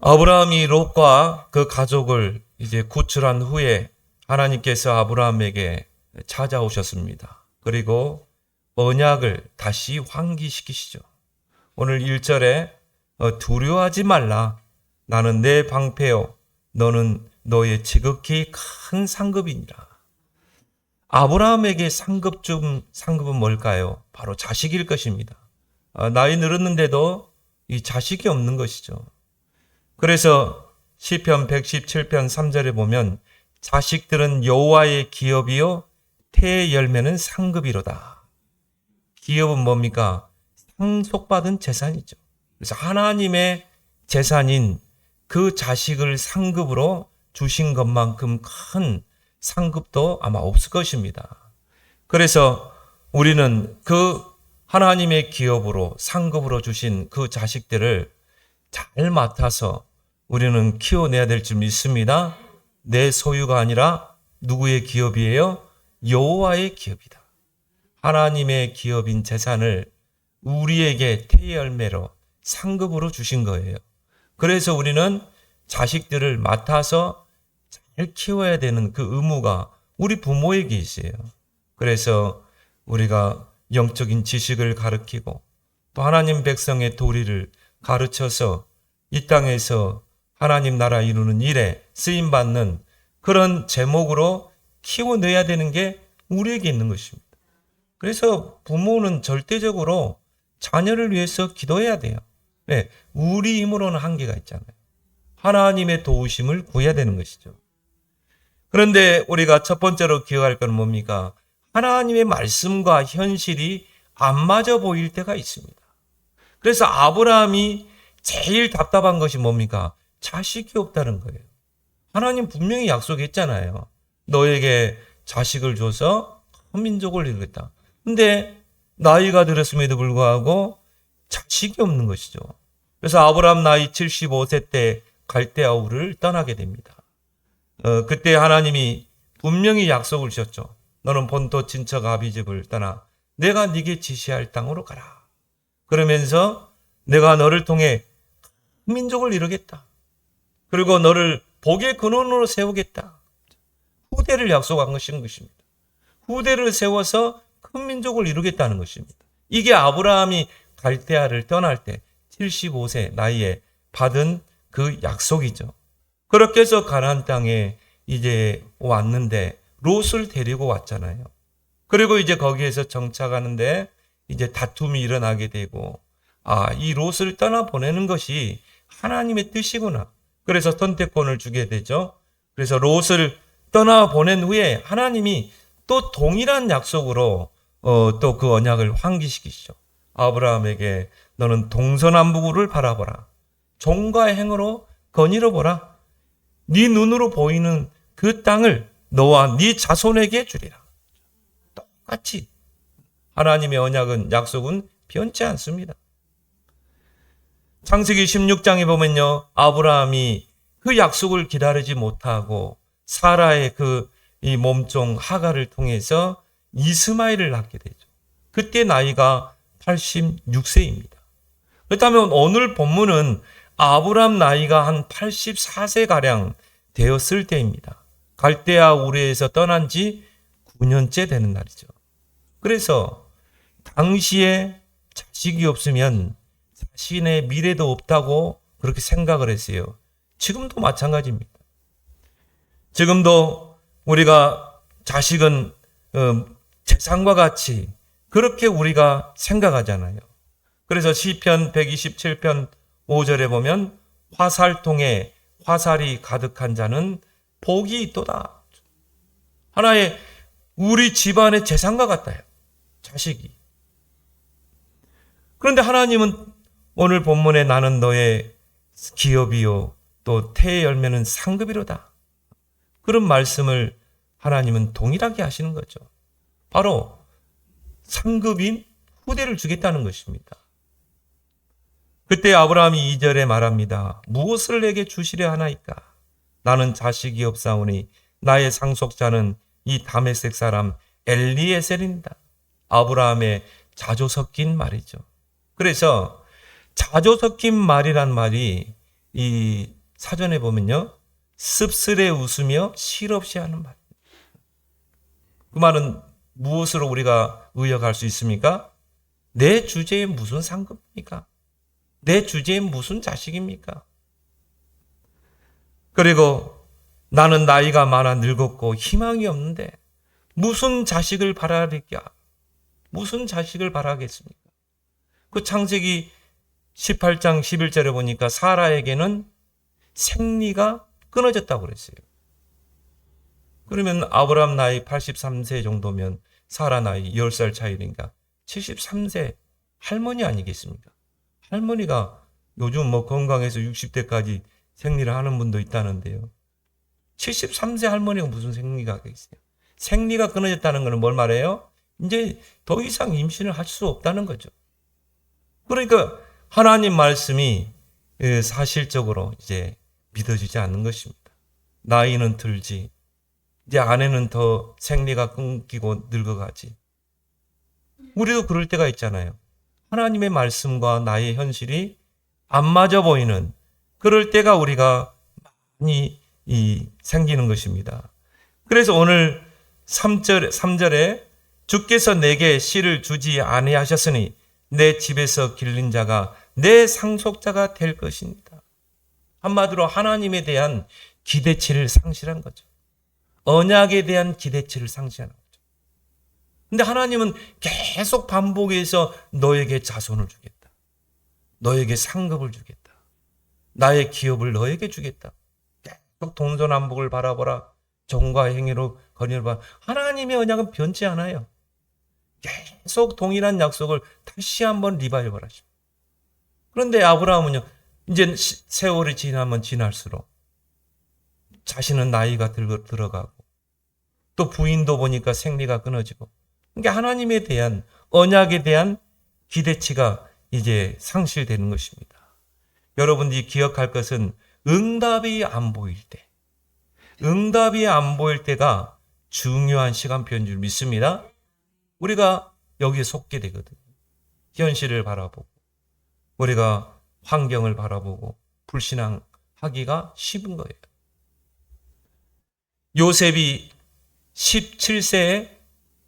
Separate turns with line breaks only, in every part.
아브라함이 롯과 그 가족을 이제 구출한 후에 하나님께서 아브라함에게 찾아오셨습니다. 그리고 언약을 다시 환기시키시죠. 오늘 1절에 두려워하지 말라. 나는 내 방패요. 너는 너의 지극히 큰 상급이니라. 아브라함에게 상급은 뭘까요? 바로 자식일 것입니다. 나이 들었는데도 이 자식이 없는 것이죠. 그래서 시편 117편 3절에 보면 자식들은 여호와의 기업이요 태의 열매는 상급이로다. 기업은 뭡니까? 상속받은 재산이죠. 그래서 하나님의 재산인 그 자식을 상급으로 주신 것만큼 큰 상급도 아마 없을 것입니다. 그래서 우리는 그 하나님의 기업으로 상급으로 주신 그 자식들을 잘 맡아서 우리는 키워내야 될 줄 믿습니다. 내 소유가 아니라 누구의 기업이에요? 여호와의 기업이다. 하나님의 기업인 재산을 우리에게 태의 열매로 상급으로 주신 거예요. 그래서 우리는 자식들을 맡아서 잘 키워야 되는 그 의무가 우리 부모에게 있어요. 그래서 우리가 영적인 지식을 가르치고 또 하나님 백성의 도리를 가르쳐서 이 땅에서 하나님 나라 이루는 일에 쓰임받는 그런 제목으로 키워내야 되는 게 우리에게 있는 것입니다. 그래서 부모는 절대적으로 자녀를 위해서 기도해야 돼요. 네, 우리 힘으로는 한계가 있잖아요. 하나님의 도우심을 구해야 되는 것이죠. 그런데 우리가 첫 번째로 기억할 건 뭡니까? 하나님의 말씀과 현실이 안 맞아 보일 때가 있습니다. 그래서 아브라함이 제일 답답한 것이 뭡니까? 자식이 없다는 거예요. 하나님 분명히 약속했잖아요. 너에게 자식을 줘서 큰 민족을 이루겠다. 근데 나이가 들었음에도 불구하고 자식이 없는 것이죠. 그래서 아브라함 나이 75세 때 갈대아 우르를 떠나게 됩니다. 그때 하나님이 분명히 약속을 주셨죠. 너는 본토 친척 아비집을 떠나 내가 네게 지시할 땅으로 가라. 그러면서 내가 너를 통해 큰 민족을 이루겠다. 그리고 너를 복의 근원으로 세우겠다. 후대를 약속한 것입니다. 후대를 세워서 큰 민족을 이루겠다는 것입니다. 이게 아브라함이 갈대아를 떠날 때 75세 나이에 받은 그 약속이죠. 그렇게 해서 가나안 땅에 이제 왔는데 롯을 데리고 왔잖아요. 그리고 이제 거기에서 정착하는데 이제 다툼이 일어나게 되고 이 롯을 떠나보내는 것이 하나님의 뜻이구나. 그래서 선택권을 주게 되죠. 그래서 롯을 떠나보낸 후에 하나님이 또 동일한 약속으로 또 그 언약을 환기시키시죠. 아브라함에게 너는 동서남북을 바라보라. 종과 행으로 거닐어 보라. 네 눈으로 보이는 그 땅을 너와 네 자손에게 주리라. 똑같이 하나님의 언약은 약속은 변치 않습니다. 창세기 16장에 보면요. 아브라함이 그 약속을 기다리지 못하고 사라의 그 이 몸종 하가를 통해서 이스마엘을 낳게 되죠. 그때 나이가 86세입니다. 그렇다면 오늘 본문은 아브라함 나이가 한 84세가량 되었을 때입니다. 갈대아 우르에서 떠난 지 9년째 되는 날이죠. 그래서 당시에 자식이 없으면 자신의 미래도 없다고 그렇게 생각을 했어요. 지금도 마찬가지입니다. 지금도 우리가 자식은 재산과 같이 그렇게 우리가 생각하잖아요. 그래서 시편 127편 5절에 보면 화살통에 화살이 가득한 자는 복이 있도다. 하나의 우리 집안의 재산과 같아요. 자식이. 그런데 하나님은 오늘 본문에 나는 너의 기업이요 또 태의 열매는 상급이로다. 그런 말씀을 하나님은 동일하게 하시는 거죠. 바로 상급인 후대를 주겠다는 것입니다. 그때 아브라함이 2절에 말합니다. 무엇을 내게 주시려 하나이까? 나는 자식이 없사오니 나의 상속자는 이 다메섹 사람 엘리에셀입니다. 아브라함의 자조 섞인 말이죠. 그래서 자조 섞인 말이란 말이 이 사전에 보면요, 씁쓸해 웃으며 실없이 하는 말. 그 말은 무엇으로 우리가 의역할 수 있습니까? 내 주제에 무슨 상급입니까? 내 주제에 무슨 자식입니까? 그리고 나는 나이가 많아 늙었고 희망이 없는데 무슨 자식을 바라겠냐? 무슨 자식을 바라겠습니까? 그 창세기 18장 11절에 보니까 사라에게는 생리가 끊어졌다고 그랬어요. 그러면 아브라함 나이 83세 정도면 사라 나이 10살 차이니까 73세 할머니 아니겠습니까? 할머니가 요즘 건강해서 60대까지 생리를 하는 분도 있다는데요. 73세 할머니가 무슨 생리가 있어요? 생리가 끊어졌다는 것은 뭘 말해요? 이제 더 이상 임신을 할 수 없다는 거죠. 그러니까 하나님 말씀이 사실적으로 이제 믿어지지 않는 것입니다. 나이는 들지, 이제 아내는 더 생리가 끊기고 늙어가지. 우리도 그럴 때가 있잖아요. 하나님의 말씀과 나의 현실이 안 맞아 보이는 그럴 때가 우리가 많이 생기는 것입니다. 그래서 오늘 3절에 주께서 내게 씨를 주지 아니하셨으니 내 집에서 길린 자가 내 상속자가 될 것입니다. 한마디로 하나님에 대한 기대치를 상실한 거죠. 언약에 대한 기대치를 상실하는 거죠. 근데 하나님은 계속 반복해서 너에게 자손을 주겠다. 너에게 상급을 주겠다. 나의 기업을 너에게 주겠다. 계속 동서남북을 바라보라. 정과 행위로 거리를 봐. 하나님의 언약은 변치 않아요. 계속 동일한 약속을 다시 한번 리바이벌 하십니다. 그런데 아브라함은요, 이제 세월이 지나면 지날수록 자신은 나이가 들어가고 또 부인도 보니까 생리가 끊어지고, 그러니까 하나님에 대한 언약에 대한 기대치가 이제 상실되는 것입니다. 여러분들이 기억할 것은 응답이 안 보일 때, 응답이 안 보일 때가 중요한 시간표인 줄 믿습니다. 우리가 여기에 속게 되거든요. 현실을 바라보고 우리가 환경을 바라보고 불신앙하기가 쉬운 거예요. 요셉이 17세에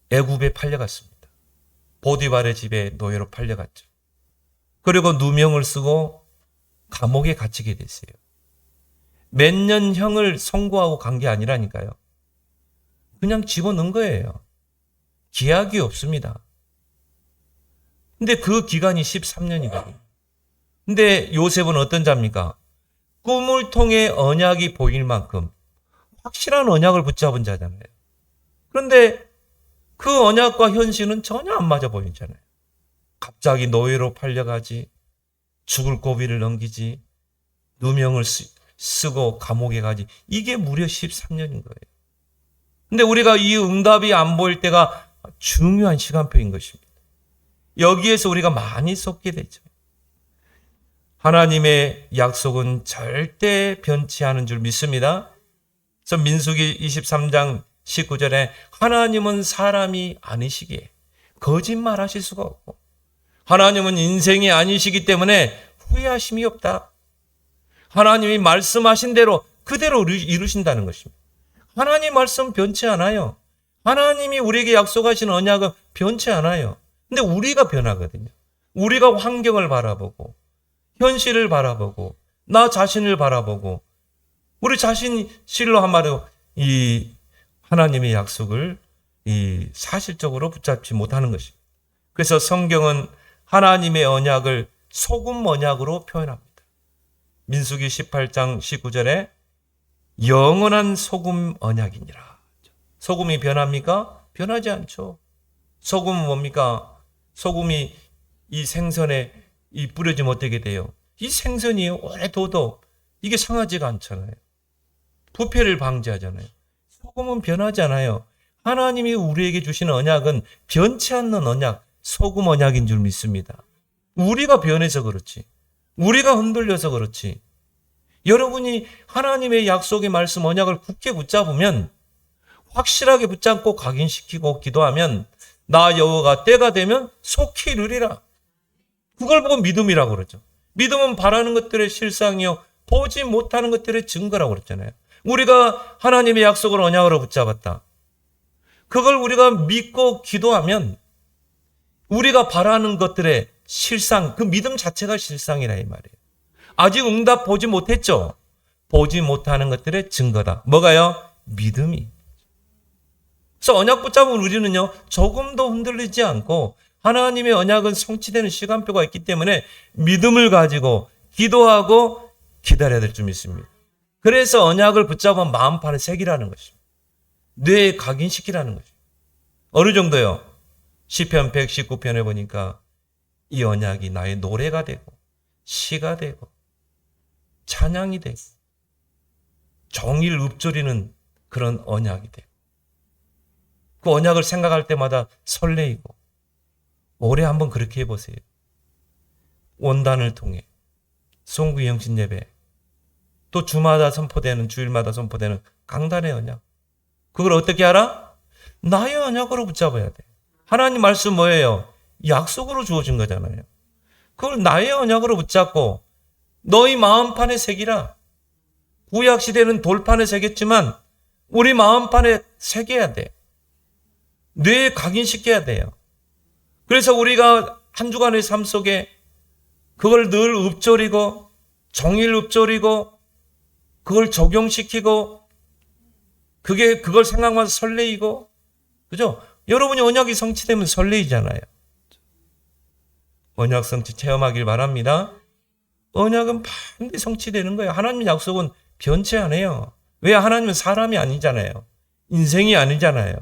애굽에 팔려갔습니다. 보디발의 집에 노예로 팔려갔죠. 그리고 누명을 쓰고 감옥에 갇히게 됐어요. 몇 년 형을 선고하고 간 게 아니라니까요. 그냥 집어넣은 거예요. 기약이 없습니다. 근데 그 기간이 13년이거든요. 근데 요셉은 어떤 자입니까? 꿈을 통해 언약이 보일 만큼 확실한 언약을 붙잡은 자잖아요. 그런데 그 언약과 현실은 전혀 안 맞아 보이잖아요. 갑자기 노예로 팔려가지, 죽을 고비를 넘기지, 누명을 쓰고 감옥에 가지. 이게 무려 13년인 거예요. 근데 우리가 이 응답이 안 보일 때가 중요한 시간표인 것입니다. 여기에서 우리가 많이 속게 되죠. 하나님의 약속은 절대 변치 않은 줄 믿습니다. 그래서 민수기 23장 19절에 하나님은 사람이 아니시기에 거짓말하실 수가 없고 하나님은 인생이 아니시기 때문에 후회하심이 없다. 하나님이 말씀하신 대로 그대로 이루신다는 것입니다. 하나님 말씀 변치 않아요. 하나님이 우리에게 약속하신 언약은 변치 않아요. 근데 우리가 변하거든요. 우리가 환경을 바라보고 현실을 바라보고 나 자신을 바라보고 우리 자신실로 한마디로 이 하나님의 약속을 이 사실적으로 붙잡지 못하는 것입니다. 그래서 성경은 하나님의 언약을 소금 언약으로 표현합니다. 민수기 18장 19절에 영원한 소금 언약이니라. 소금이 변합니까? 변하지 않죠. 소금은 뭡니까? 소금이 이 생선에 뿌려지면 어떻게 돼요? 이 생선이 오래 둬도 이게 상하지가 않잖아요. 부패를 방지하잖아요. 소금은 변하지 않아요. 하나님이 우리에게 주시는 언약은 변치 않는 언약, 소금 언약인 줄 믿습니다. 우리가 변해서 그렇지. 우리가 흔들려서 그렇지. 여러분이 하나님의 약속의 말씀 언약을 굳게 붙잡으면 확실하게 붙잡고 각인시키고 기도하면 나 여호와가 때가 되면 속히 이루리라. 그걸 보고 믿음이라고 그러죠. 믿음은 바라는 것들의 실상이요 보지 못하는 것들의 증거라고 그랬잖아요. 우리가 하나님의 약속을 언약으로 붙잡았다. 그걸 우리가 믿고 기도하면 우리가 바라는 것들의 실상, 그 믿음 자체가 실상이라 이 말이에요. 아직 응답 보지 못했죠? 보지 못하는 것들의 증거다. 뭐가요? 믿음이. 그래서 언약 붙잡은 우리는요, 조금도 흔들리지 않고 하나님의 언약은 성취되는 시간표가 있기 때문에 믿음을 가지고 기도하고 기다려야 될 줄 믿습니다. 그래서 언약을 붙잡은 마음판을 새기라는 것입니다. 뇌에 각인시키라는 것입니다. 어느 정도요? 시편 119편에 보니까 이 언약이 나의 노래가 되고 시가 되고 찬양이 되고 종일 읊조리는 그런 언약이 되고 그 언약을 생각할 때마다 설레이고 올해 한번 그렇게 해보세요. 원단을 통해 송구 영신 예배 또 주마다 선포되는 주일마다 선포되는 강단의 언약 그걸 어떻게 알아? 나의 언약으로 붙잡아야 돼. 하나님 말씀 뭐예요? 약속으로 주어진 거잖아요. 그걸 나의 언약으로 붙잡고 너희 마음판에 새기라. 구약 시대는 돌판에 새겼지만 우리 마음판에 새겨야 돼. 뇌에 각인시켜야 돼요. 그래서 우리가 한 주간의 삶 속에 그걸 늘 읊조리고 종일 읊조리고 그걸 적용시키고 그걸 생각하면서 설레이고 그죠? 여러분이 언약이 성취되면 설레이잖아요. 언약 성취 체험하길 바랍니다. 언약은 반드시 성취되는 거예요. 하나님 약속은 변치 않아요. 왜? 하나님은 사람이 아니잖아요. 인생이 아니잖아요.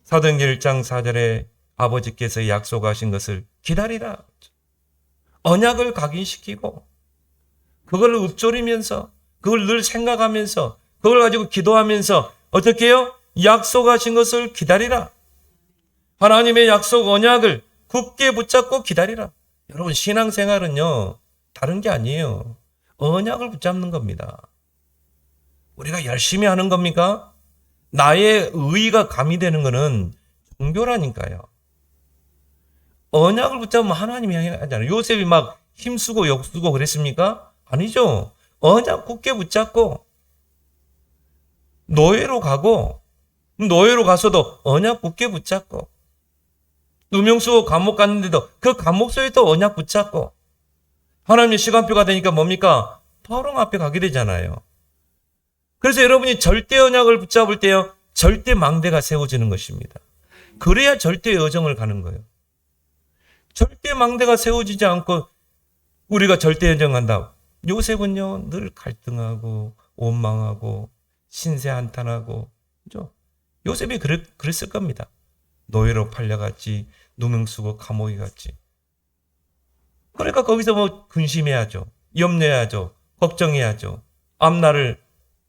사도행전 1장 4절에 아버지께서 약속하신 것을 기다리라. 언약을 각인시키고 그걸 읊조리면서 그걸 늘 생각하면서 그걸 가지고 기도하면서 어떻게 해요? 약속하신 것을 기다리라. 하나님의 약속 언약을 굳게 붙잡고 기다리라. 여러분 신앙생활은요 다른 게 아니에요. 언약을 붙잡는 겁니다. 우리가 열심히 하는 겁니까? 나의 의의가 가미되는 것은 종교라니까요. 언약을 붙잡으면 하나님이 하잖아요. 요셉이 막 힘쓰고 욕쓰고 그랬습니까? 아니죠. 언약 굳게 붙잡고 노예로 가고 노예로 가서도 언약 굳게 붙잡고 누명쓰고 감옥 갔는데도 그 감옥 속에도 언약 붙잡고 하나님의 시간표가 되니까 뭡니까? 바로 앞에 가게 되잖아요. 그래서 여러분이 절대 언약을 붙잡을 때요 절대 망대가 세워지는 것입니다. 그래야 절대 여정을 가는 거예요. 절대 망대가 세워지지 않고 우리가 절대 여정한다. 요셉은요 늘 갈등하고 원망하고 신세한탄하고 그죠? 요셉이 그랬을 겁니다. 노예로 팔려갔지 누명쓰고 감옥에 갔지. 그러니까 거기서 뭐 근심해야죠. 염려해야죠. 걱정해야죠. 앞날을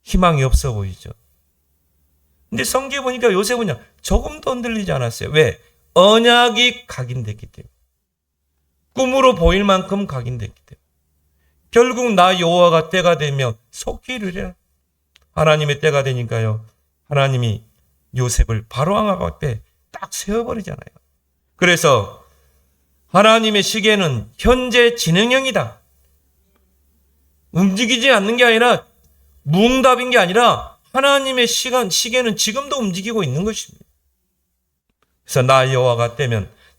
희망이 없어 보이죠. 근데 성경에 보니까 요셉은요 조금도 흔들리지 않았어요. 왜? 언약이 각인됐기 때문에. 꿈으로 보일 만큼 각인됐기 때문에. 결국 나 여호와가 때가 되면 속히 이르리라. 하나님의 때가 되니까요. 하나님이 요셉을 바로왕 앞에 딱 세워버리잖아요. 그래서 하나님의 시계는 현재 진행형이다. 움직이지 않는 게 아니라 무응답인 게 아니라 하나님의 시계는 지금도 움직이고 있는 것입니다. 그래서 나 여호와가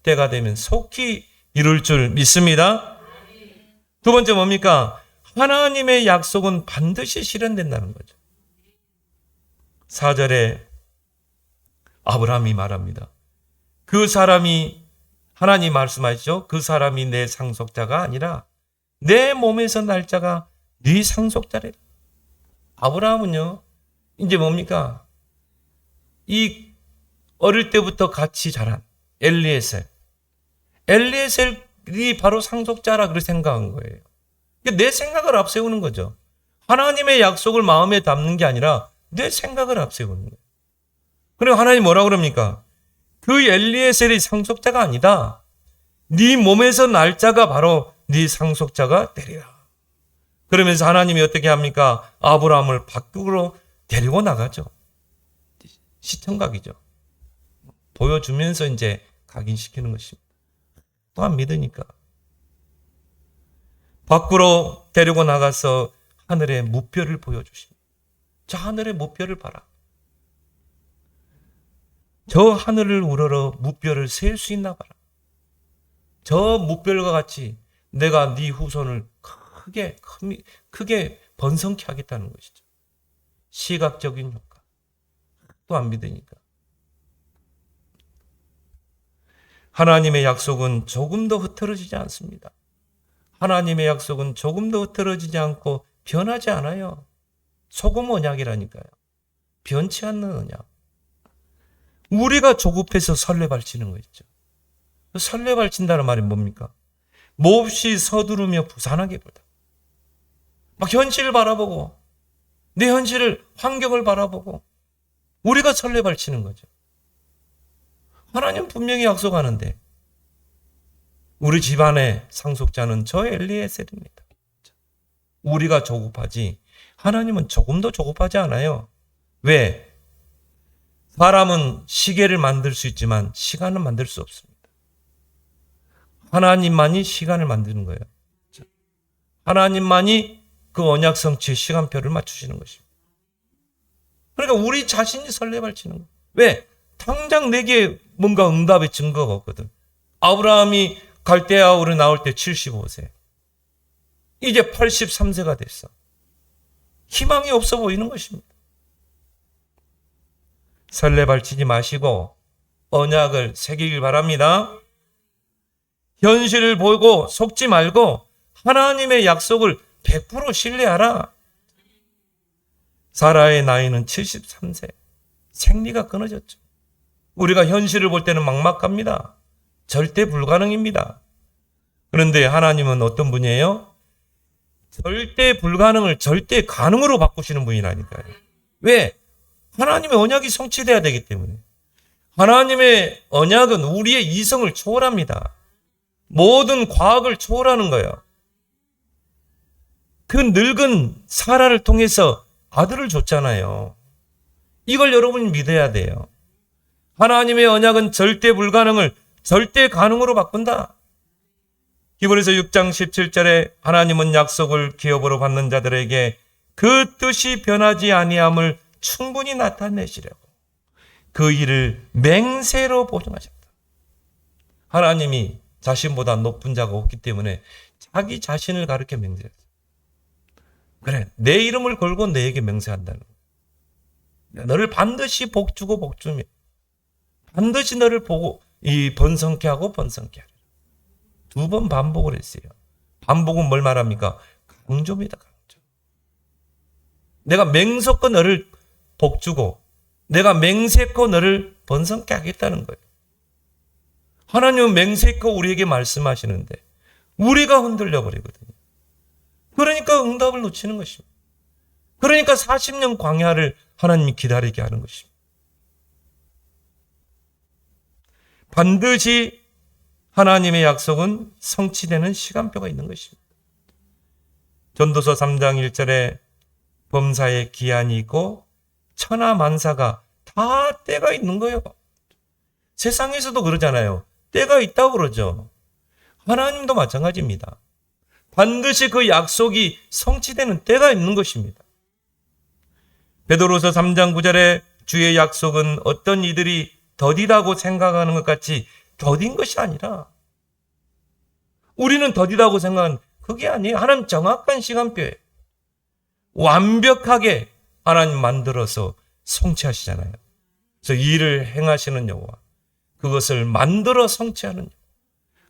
때가 되면 속히 이룰 줄 믿습니다. 두 번째 뭡니까? 하나님의 약속은 반드시 실현된다는 거죠. 4절에 아브라함이 말합니다. 그 사람이 하나님 말씀하시죠. 그 사람이 내 상속자가 아니라 내 몸에서 날 자가 네 상속자래라. 아브라함은요. 이제 뭡니까? 이 어릴 때부터 같이 자란 엘리에셀이 바로 상속자라 그렇게 생각한 거예요. 내 생각을 앞세우는 거죠. 하나님의 약속을 마음에 담는 게 아니라 내 생각을 앞세우는 거예요. 그리고 하나님 뭐라고 그럽니까? 그 엘리에셀이 상속자가 아니다. 네 몸에서 날 자가 바로 네 상속자가 되리라. 그러면서 하나님이 어떻게 합니까? 아브라함을 밖으로 데리고 나가죠. 시청각이죠. 보여주면서 이제 각인시키는 것입니다. 또한 믿으니까. 밖으로 데리고 나가서 하늘의 무별을 보여주십니다. 저 하늘의 무별을 봐라. 저 하늘을 우러러 무별을 셀 수 있나 봐라. 저 무별과 같이 내가 네 후손을 크게 번성케 하겠다는 것이죠. 시각적인 효과. 또 안 믿으니까. 하나님의 약속은 조금도 흐트러지지 않습니다. 하나님의 약속은 조금도 흐트러지지 않고 변하지 않아요. 소금 언약이라니까요. 변치 않는 언약. 우리가 조급해서 설레발치는 거 있죠. 설레발친다는 말이 뭡니까? 몹시 서두르며 부산하게 보다. 막 현실을 바라보고 내 현실을 환경을 바라보고 우리가 설레발치는 거죠. 하나님 분명히 약속하는데 우리 집안의 상속자는 저 엘리에셀입니다. 우리가 조급하지 하나님은 조금도 조급하지 않아요. 왜? 사람은 시계를 만들 수 있지만 시간은 만들 수 없습니다. 하나님만이 시간을 만드는 거예요. 하나님만이 그 언약 성취의 시간표를 맞추시는 것입니다. 그러니까 우리 자신이 설레발치는 거예요. 왜? 당장 내게 뭔가 응답의 증거가 없거든. 아브라함이 갈대아 우르 나올 때 75세. 이제 83세가 됐어. 희망이 없어 보이는 것입니다. 설레발치지 마시고 언약을 새기길 바랍니다. 현실을 보고 속지 말고 하나님의 약속을 100% 신뢰하라. 사라의 나이는 73세. 생리가 끊어졌죠. 우리가 현실을 볼 때는 막막합니다. 절대 불가능입니다. 그런데 하나님은 어떤 분이에요? 절대 불가능을 절대 가능으로 바꾸시는 분이라니까요. 왜? 하나님의 언약이 성취돼야 되기 때문에. 하나님의 언약은 우리의 이성을 초월합니다. 모든 과학을 초월하는 거예요. 그 늙은 사라를 통해서 아들을 줬잖아요. 이걸 여러분이 믿어야 돼요. 하나님의 언약은 절대 불가능을 절대 가능으로 바꾼다. 히브리서 6장 17절에 하나님은 약속을 기업으로 받는 자들에게 그 뜻이 변하지 아니함을 충분히 나타내시려고 그 일을 맹세로 보증하셨다. 하나님이 자신보다 높은 자가 없기 때문에 자기 자신을 가르쳐 맹세했어요. 그래, 내 이름을 걸고 내게 맹세한다는 거예요. 너를 반드시 복주고 복주며 반드시 너를 보고 번성케 하고 번성케 하리라. 2번 반복을 했어요. 반복은 뭘 말합니까? 강조입니다. 강조. 내가 맹세코 너를 복주고 내가 맹세코 너를 번성케 하겠다는 거예요. 하나님은 맹세코 우리에게 말씀하시는데 우리가 흔들려 버리거든요. 그러니까 응답을 놓치는 것입니다. 그러니까 40년 광야를 하나님이 기다리게 하는 것입니다. 반드시 하나님의 약속은 성취되는 시간표가 있는 것입니다. 전도서 3장 1절에 범사에 기한이 있고 천하 만사가 다 때가 있는 거예요. 세상에서도 그러잖아요. 때가 있다고 그러죠. 하나님도 마찬가지입니다. 반드시 그 약속이 성취되는 때가 있는 것입니다. 베드로서 3장 9절에 주의 약속은 어떤 이들이 더디다고 생각하는 것 같이 더딘 것이 아니라 우리는 더디다고 생각하는 그게 아니에요. 하나님 정확한 시간표에 완벽하게 하나님 만들어서 성취하시잖아요. 그래서 이 일을 행하시는 여호와, 그것을 만들어 성취하는 여호와.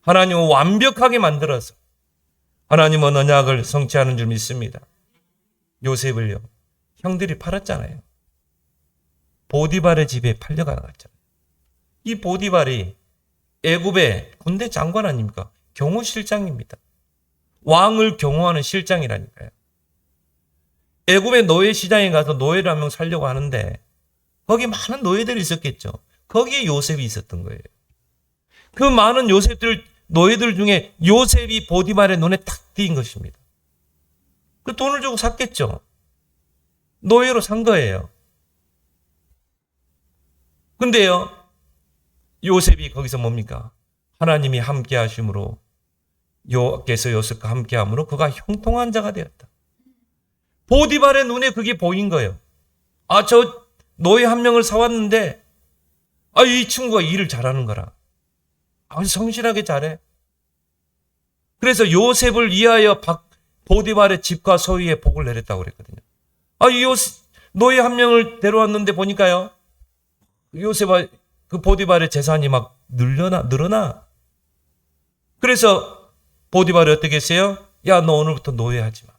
하나님은 완벽하게 만들어서 하나님은 언약을 성취하는 줄 믿습니다. 요셉을요, 형들이 팔았잖아요. 보디발의 집에 팔려가잖아요. 이 보디발이 애굽의 군대 장관 아닙니까? 경호실장입니다. 왕을 경호하는 실장이라니까요. 애굽의 노예시장에 가서 노예를 한 명 살려고 하는데 거기 많은 노예들이 있었겠죠. 거기에 요셉이 있었던 거예요. 그 많은 노예들 중에 요셉이 보디발의 눈에 딱 띄인 것입니다. 그 돈을 주고 샀겠죠. 노예로 산 거예요. 근데요, 요셉이 거기서 뭡니까? 하나님이 함께 하심으로 여호와께서 요셉과 함께함으로 그가 형통한 자가 되었다. 보디발의 눈에 그게 보인 거예요. 아, 저 노예 한 명을 사왔는데 이 친구가 일을 잘하는 거라. 아주 성실하게 잘해. 그래서 요셉을 위하여 보디발의 집과 소유에 복을 내렸다고 그랬거든요. 이 노예 한 명을 데려왔는데 보니까요, 요셉과 그 보디발의 재산이 막 늘어나. 그래서 보디발이 어떻게 했어요? 야, 너 오늘부터 노예하지 마.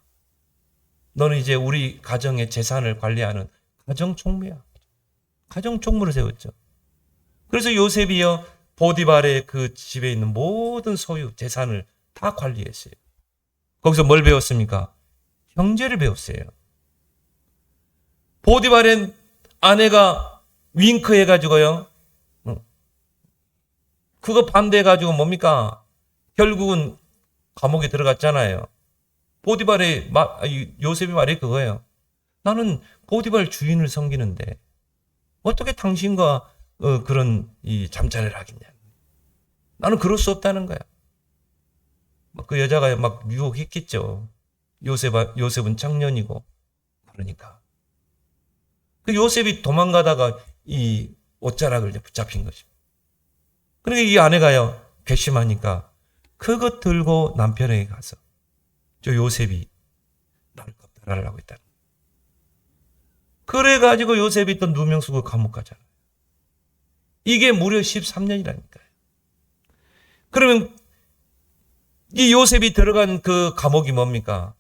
너는 이제 우리 가정의 재산을 관리하는 가정총무야. 가정총무를 세웠죠. 그래서 요셉이요, 보디발의 그 집에 있는 모든 소유, 재산을 다 관리했어요. 거기서 뭘 배웠습니까? 형제를 배웠어요. 보디발의 아내가 윙크해가지고요, 그거 반대해가지고 뭡니까? 결국은 감옥에 들어갔잖아요. 보디발의 요셉의 말이 그거예요. 나는 보디발 주인을 섬기는데 어떻게 당신과 그런 잠자리를 하겠냐. 나는 그럴 수 없다는 거야. 그 여자가 막 유혹했겠죠. 요셉은 청년이고. 그러니까 그 요셉이 도망가다가 이 옷자락을 붙잡힌 것입니다. 그러니까 이 아내가요, 괘씸하니까 그것 들고 남편에게 가서 저 요셉이 나를 겁탈하려고 했다는 거예요. 그래가지고 요셉이 또 누명 쓰고 감옥 가잖아요. 이게 무려 13년이라니까요. 그러면 이 요셉이 들어간 그 감옥이 뭡니까?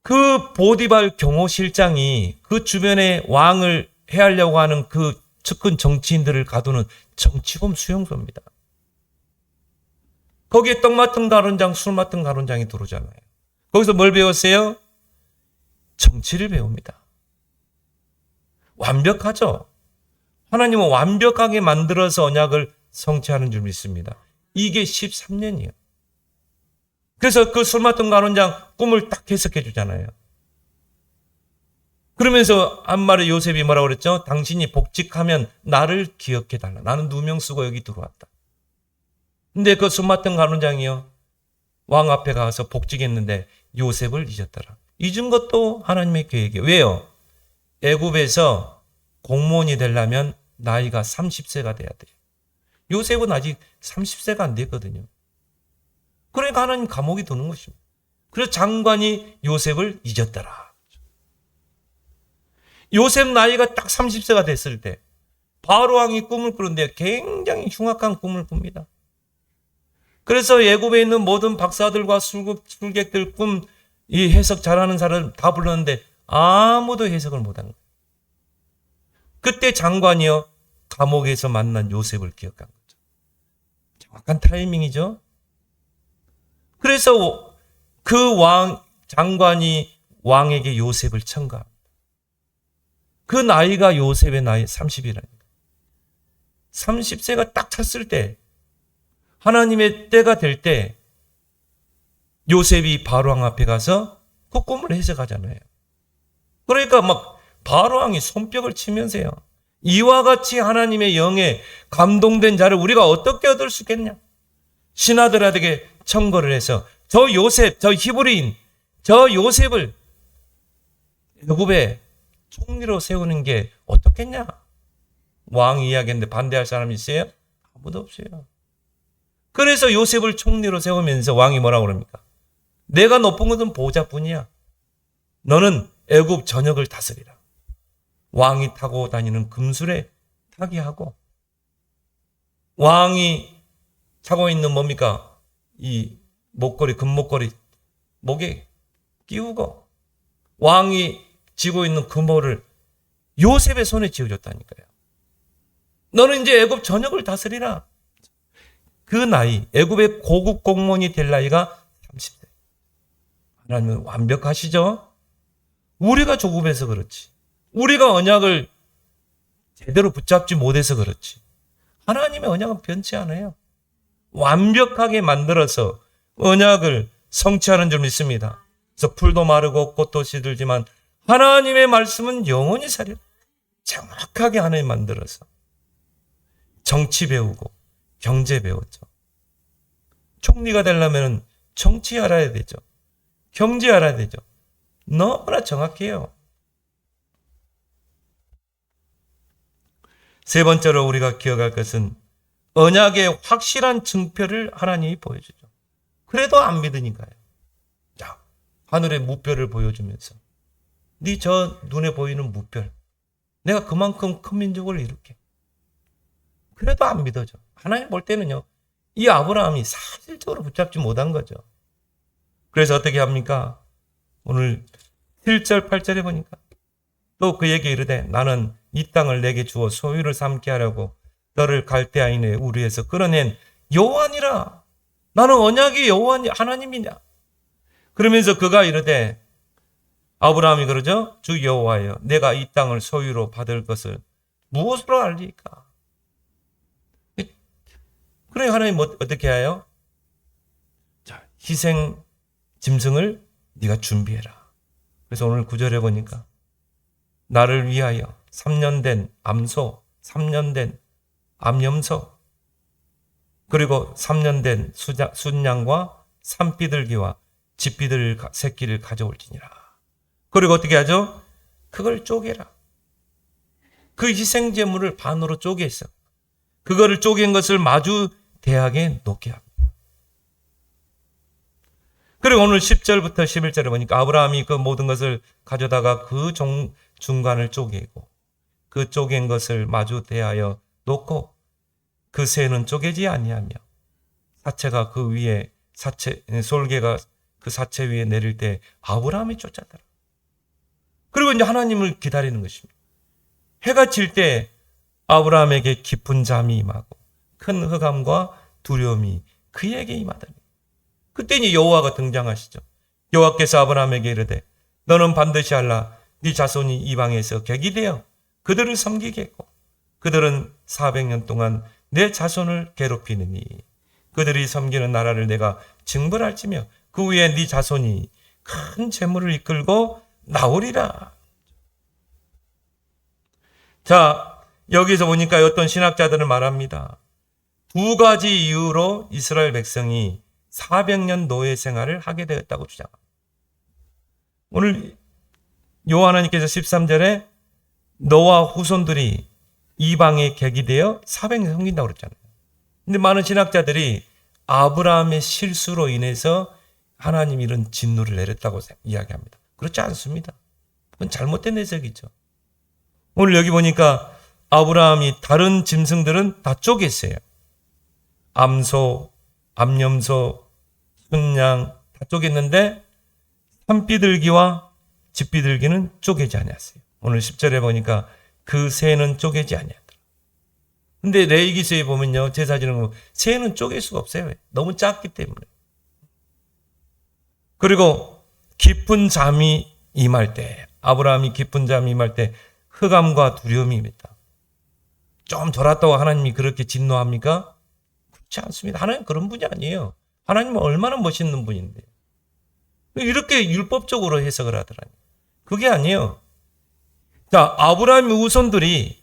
그 보디발 경호실장이 그 주변에 왕을 해하려고 하는 그 측근 정치인들을 가두는 정치범 수용소입니다. 거기에 떡 맡은 가론장, 술 맡은 가론장이 들어오잖아요. 거기서 뭘 배웠어요? 정치를 배웁니다. 완벽하죠? 하나님은 완벽하게 만들어서 언약을 성취하는 줄 믿습니다. 이게 13년이에요. 그래서 그 술 맡은 가론장 꿈을 딱 해석해 주잖아요. 그러면서 한 말에 요셉이 뭐라고 그랬죠? 당신이 복직하면 나를 기억해 달라. 나는 누명 쓰고 여기 들어왔다. 근데 그 술 맡은 가론장이요, 왕 앞에 가서 복직했는데 요셉을 잊었더라. 잊은 것도 하나님의 계획이에요. 왜요? 애굽에서 공무원이 되려면 나이가 30세가 돼야 돼요. 요셉은 아직 30세가 안 됐거든요. 그러니까 하나님 감옥에 두는 것입니다. 그래서 장관이 요셉을 잊었더라. 요셉 나이가 딱 30세가 됐을 때 바로 왕이 꿈을 꾸는데 굉장히 흉악한 꿈을 꿉니다. 그래서 애굽에 있는 모든 박사들과 술객들 꿈 이 해석 잘하는 사람 다 불렀는데 아무도 해석을 못한 거예요. 그때 장관이요, 감옥에서 만난 요셉을 기억한 거죠. 정확한 타이밍이죠. 그래서 그 장관이 왕에게 요셉을 청구합니다. 그 나이가 요셉의 나이 30이라니까. 30세가 딱 찼을 때, 하나님의 때가 될 때 요셉이 바로왕 앞에 가서 그 꿈을 해석하잖아요. 그러니까 막 바로왕이 손뼉을 치면서요, 이와 같이 하나님의 영에 감동된 자를 우리가 어떻게 얻을 수 있겠냐. 신하들에게 청구를 해서 저 요셉, 저 히브리인, 저 요셉을 애굽의 총리로 세우는 게 어떻겠냐. 왕이 이야기했는데 반대할 사람이 있어요? 아무도 없어요. 그래서 요셉을 총리로 세우면서 왕이 뭐라고 그럽니까? 내가 높은 것은 보좌뿐이야. 너는 애굽 전역을 다스리라. 왕이 타고 다니는 금술에 타게 하고, 왕이 차고 있는 뭡니까? 이 목걸이, 금목걸이 목에 끼우고, 왕이 쥐고 있는 금호를 요셉의 손에 쥐어줬다니까요. 너는 이제 애굽 전역을 다스리라. 그 나이, 애굽의 고급 공무원이 될 나이가 30세. 하나님은 완벽하시죠? 우리가 조급해서 그렇지. 우리가 언약을 제대로 붙잡지 못해서 그렇지. 하나님의 언약은 변치 않아요. 완벽하게 만들어서 언약을 성취하는 줄 믿습니다. 그래서 풀도 마르고 꽃도 시들지만 하나님의 말씀은 영원히 살려. 정확하게 하나님 만들어서 정치 배우고 경제 배웠죠. 총리가 되려면 정치 알아야 되죠. 경제 알아야 되죠. 너무나 정확해요. 세 번째로 우리가 기억할 것은 언약의 확실한 증표를 하나님이 보여주죠. 그래도 안 믿으니까요. 자, 하늘의 무별을 보여주면서 네 저 눈에 보이는 무별, 내가 그만큼 큰 민족을 이룰게. 그래도 안 믿어져. 하나님 볼 때는요, 이 아브라함이 사실적으로 붙잡지 못한 거죠. 그래서 어떻게 합니까? 오늘 7절, 8절에 보니까 또 그에게 이르되 나는 이 땅을 내게 주어 소유를 삼게 하려고 너를 갈대아인의 우리에서 끌어낸 여호와니라. 나는 언약의 여호와 하나님이냐. 그러면서 그가 이르되, 아브라함이 그러죠. 주 여호와여, 내가 이 땅을 소유로 받을 것을 무엇으로 알리까? 그래 하나님 어떻게 해요? 자, 희생 짐승을 네가 준비해라. 그래서 오늘 9절에 보니까 나를 위하여 3년 된 암소, 3년 된 암염소, 그리고 3년 된 순양과 산비둘기와 집비둘 새끼를 가져올지니라. 그리고 어떻게 하죠? 그걸 쪼개라. 그 희생제물을 반으로 쪼개서 그거를 쪼갠 것을 마주 대학에 놓게 합니다. 그리고 오늘 10절부터 11절에 보니까 아브라함이 그 모든 것을 가져다가 그 중간을 쪼개고 그 쪼갠 것을 마주 대하여 놓고 그 새는 쪼개지 아니하며 사체가 그 위에 솔개가 그 사체 위에 내릴 때 아브라함이 쫓았더라. 그리고 이제 하나님을 기다리는 것입니다. 해가 질 때 아브라함에게 깊은 잠이 임하고 큰 흑암과 두려움이 그에게 임하더니 그때 이제 여호와가 등장하시죠. 여호와께서 아브라함에게 이르되 너는 반드시 알라. 네 자손이 이방에서 객이 되어 그들을 섬기겠고 그들은 400년 동안 내 자손을 괴롭히느니 그들이 섬기는 나라를 내가 징벌할지며 그 후에 네 자손이 큰 재물을 이끌고 나오리라. 자, 여기서 보니까 어떤 신학자들은 말합니다. 두 가지 이유로 이스라엘 백성이 400년 노예 생활을 하게 되었다고 주장합니다. 오늘 여호와께서 13절에 너와 후손들이 이방의 객이 되어 400년 섬긴다고 그랬잖아요. 근데 많은 신학자들이 아브라함의 실수로 인해서 하나님이 이런 진노를 내렸다고 이야기합니다. 그렇지 않습니다. 그건 잘못된 해석이죠. 오늘 여기 보니까 아브라함이 다른 짐승들은 다 쪼갰어요. 암소, 암염소, 순양 다 쪼갰는데 산비둘기와 집비둘기는 쪼개지 아니었어요. 오늘 10절에 보니까 그 새는 쪼개지 아니었더라. 근데 레위기서에 보면요, 제사 지는 거 새는 쪼갤 수가 없어요. 너무 작기 때문에. 그리고 깊은 잠이 임할 때, 아브라함이 깊은 잠이 임할 때 흑암과 두려움이 임했다. 좀 졸았다고 하나님이 그렇게 진노합니까? 그렇지 않습니다. 하나님 그런 분이 아니에요. 하나님은 얼마나 멋있는 분인데 이렇게 율법적으로 해석을 하더라니. 그게 아니에요. 자, 아브라함의 후손들이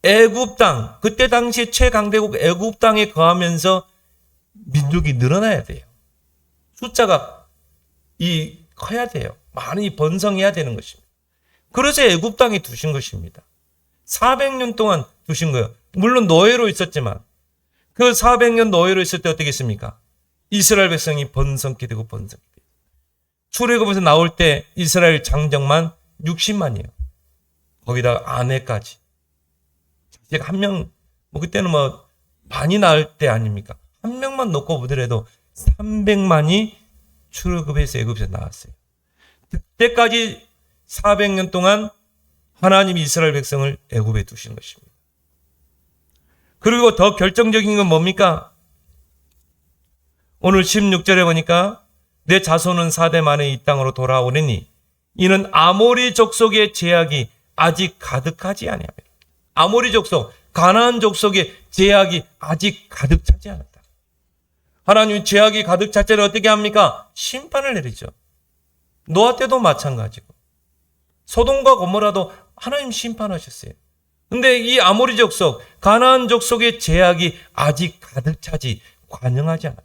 애굽 땅, 그때 당시에 최강대국 애굽 땅에 거하면서 민족이 늘어나야 돼요. 숫자가 커야 돼요. 많이 번성해야 되는 것입니다. 그래서 애굽 땅에 두신 것입니다. 400년 동안 두신 거예요. 물론 노예로 있었지만 그 400년 노예로 있을 때 어떻게 했습니까? 이스라엘 백성이 번성케 되고 번성케 돼요. 출애굽에서 나올 때 이스라엘 장정만 60만이에요. 거기다가 아내까지. 자식 한 명, 그때는 많이 낳을 때 아닙니까? 한 명만 놓고 보더라도 300만이 출애굽에서 애굽에서 나왔어요. 그때까지 400년 동안 하나님이 이스라엘 백성을 애굽에 두신 것입니다. 그리고 더 결정적인 건 뭡니까? 오늘 16절에 보니까 내 자손은 4대 만에 이 땅으로 돌아오리니 이는 아모리 족속의 제약이 아직 가득하지 아니하며 아모리 족속, 가나안 족속의 제약이 아직 가득 차지 않았다. 하나님이 제약이 가득 찰 때를 어떻게 합니까? 심판을 내리죠. 노아 때도 마찬가지고 소돔과 고모라도 하나님 심판하셨어요. 근데 이 아모리 족속, 가나안 족속의 제약이 아직 가득 차지 관영하지 않았다.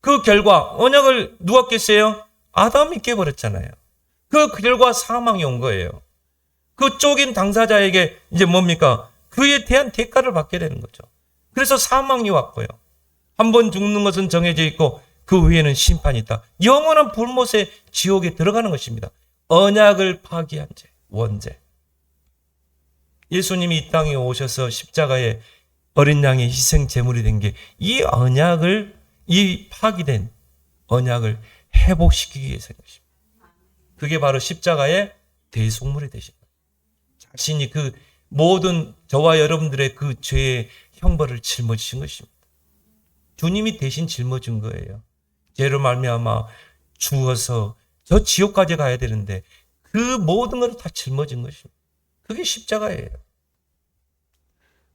그 결과 언약을 누가 깼어요? 아담이 깨버렸잖아요. 그 결과 사망이 온 거예요. 그 쪼긴 당사자에게 이제 뭡니까? 그에 대한 대가를 받게 되는 거죠. 그래서 사망이 왔고요. 한 번 죽는 것은 정해져 있고 그 후에는 심판이 있다. 영원한 불못의 지옥에 들어가는 것입니다. 언약을 파기한 죄, 원죄. 예수님이 이 땅에 오셔서 십자가에 어린 양의 희생 제물이 된 게 이 언약을, 이 파기된 언약을 회복시키기 위해서인 것입니다. 그게 바로 십자가의 대속물이 되신 거예요. 자신이 그 모든 저와 여러분들의 그 죄의 형벌을 짊어지신 것입니다. 주님이 대신 짊어진 거예요. 죄로 말미암아 죽어서 저 지옥까지 가야 되는데 그 모든 것을 다 짊어진 것입니다. 그게 십자가예요.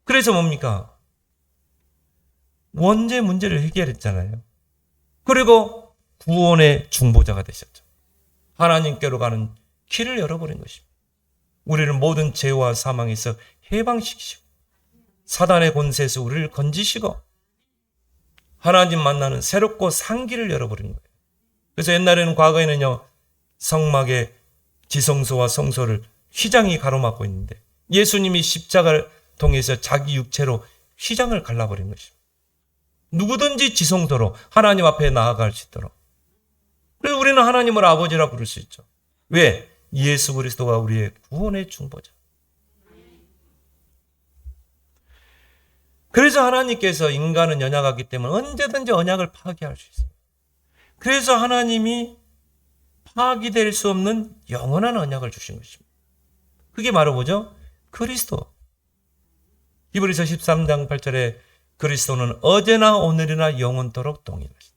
그래서 뭡니까? 원죄 문제를 해결했잖아요. 그리고 구원의 중보자가 되셨죠. 하나님께로 가는 길을 열어버린 것입니다. 우리를 모든 죄와 사망에서 해방시키시고 사단의 권세에서 우리를 건지시고 하나님 만나는 새롭고 산 길을 열어버린 거예요. 그래서 옛날에는, 과거에는요, 성막의 지성소와 성소를 휘장이 가로막고 있는데 예수님이 십자가를 통해서 자기 육체로 휘장을 갈라버린 것입니다. 누구든지 지성소로 하나님 앞에 나아갈 수 있도록. 그래서 우리는 하나님을 아버지라 부를 수 있죠. 왜? 예수 그리스도가 우리의 구원의 중보자. 그래서 하나님께서 인간은 연약하기 때문에 언제든지 언약을 파기할 수 있어요. 그래서 하나님이 파기될 수 없는 영원한 언약을 주신 것입니다. 그게 바로 뭐죠? 그리스도. 히브리서 13장 8절에 그리스도는 어제나 오늘이나 영원토록 동일하시다.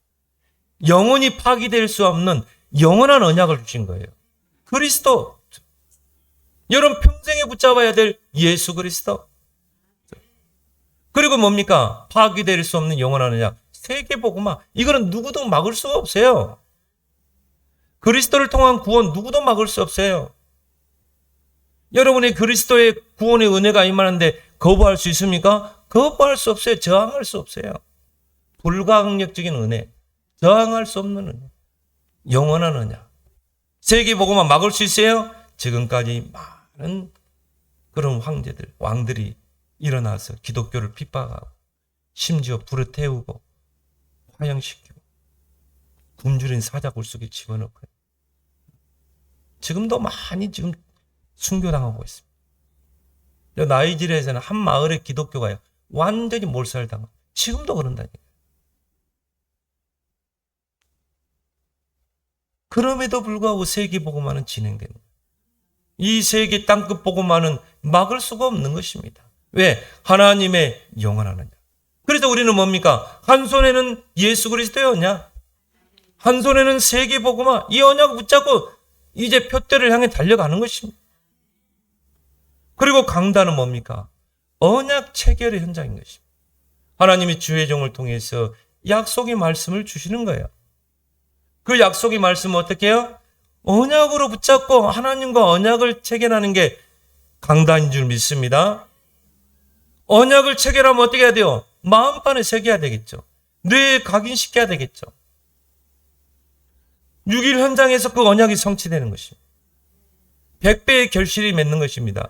영원히 파기될 수 없는 영원한 언약을 주신 거예요. 그리스도. 여러분 평생에 붙잡아야 될 예수 그리스도. 그리고 뭡니까? 파기될 수 없는 영원한 언약. 세계복음화. 이거는 누구도 막을 수가 없어요. 그리스도를 통한 구원 누구도 막을 수 없어요. 여러분의 그리스도의 구원의 은혜가 임하는데 거부할 수 있습니까? 거부할 수 없어요. 저항할 수 없어요. 불가항력적인 은혜. 저항할 수 없는 은혜. 영원한 언약. 세계복음화 막을 수 있어요? 지금까지 많은 그런 황제들, 왕들이 일어나서 기독교를 핍박하고 심지어 불에 태우고 화형시키고 굶주린 사자굴 속에 집어넣고 지금도 많이 지금 순교당하고 있습니다. 나이지리아에서는 한 마을의 기독교가요 완전히 몰살당하고 지금도 그런다니까요. 그럼에도 불구하고 세계복음화는 진행되는 거예요. 이 세계 땅끝 복음화는 막을 수가 없는 것입니다. 왜? 하나님의 영원한 언약. 그래서 우리는 뭡니까? 한 손에는 예수 그리스도의 언약, 한 손에는 세계 복음화, 이 언약을 붙잡고 이제 표대를 향해 달려가는 것입니다. 그리고 강단은 뭡니까? 언약 체결의 현장인 것입니다. 하나님이 주의 종을 통해서 약속의 말씀을 주시는 거예요. 그 약속의 말씀은 어떻게 해요? 언약으로 붙잡고 하나님과 언약을 체결하는 게 강단인 줄 믿습니다. 언약을 체결하면 어떻게 해야 돼요? 마음판에 새겨야 되겠죠. 뇌에 각인시켜야 되겠죠. 6일 현장에서 그 언약이 성취되는 것입니다. 100배의 결실이 맺는 것입니다.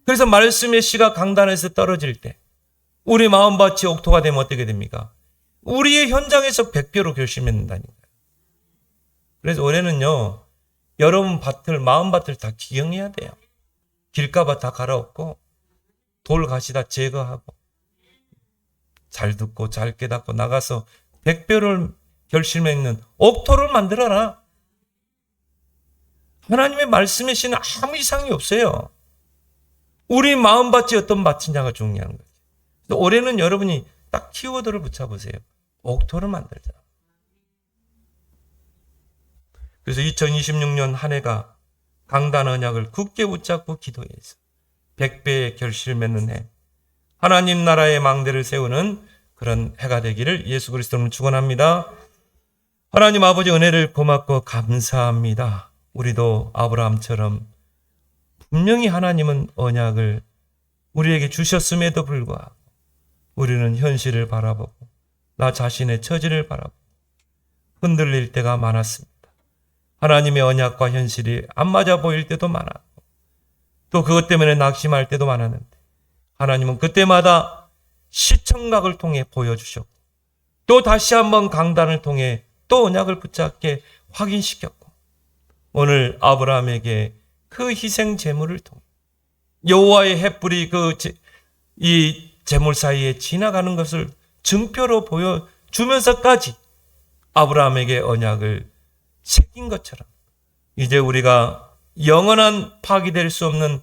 그래서 말씀의 씨가 강단에서 떨어질 때 우리 마음밭이 옥토가 되면 어떻게 됩니까? 우리의 현장에서 100배로 결실 맺는다니까요. 그래서 올해는요, 여러분 밭을, 마음밭을 다 기경해야 돼요. 길가밭 다 갈아엎고 돌 가시다 제거하고 잘 듣고 잘 깨닫고 나가서 100배를 결실 맺는 옥토를 만들어라. 하나님의 말씀의 씨는 아무 이상이 없어요. 우리 마음밭이 어떤 밭이냐가 중요한 거죠. 그래서 올해는 여러분이 딱 키워드를 붙여보세요. 옥토를 만들자. 그래서 2026년 한 해가 강단 언약을 굳게 붙잡고 기도해서 100배의 결실 맺는 해, 하나님 나라의 망대를 세우는 그런 해가 되기를 예수 그리스도는 축원합니다. 하나님 아버지 은혜를 고맙고 감사합니다. 우리도 아브라함처럼 분명히 하나님은 언약을 우리에게 주셨음에도 불구하고 우리는 현실을 바라보고 나 자신의 처지를 바라보고 흔들릴 때가 많았습니다. 하나님의 언약과 현실이 안 맞아 보일 때도 많았고 또 그것 때문에 낙심할 때도 많았는데 하나님은 그때마다 시청각을 통해 보여주셨고 또 다시 한번 강단을 통해 또 언약을 붙잡게 확인시켰고 오늘 아브라함에게 그 희생 제물을 통해 여호와의 횃불이 이 제물 사이에 지나가는 것을 증표로 보여주면서까지 아브라함에게 언약을 새긴 것처럼 이제 우리가 영원한 파기될 수 없는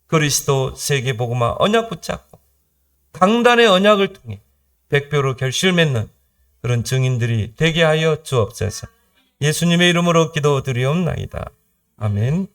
그리스도 세계복음화 언약 붙잡고 강단의 언약을 통해 백배로 결실 맺는 그런 증인들이 되게 하여 주옵소서. 예수님의 이름으로 기도드리옵나이다. 아멘.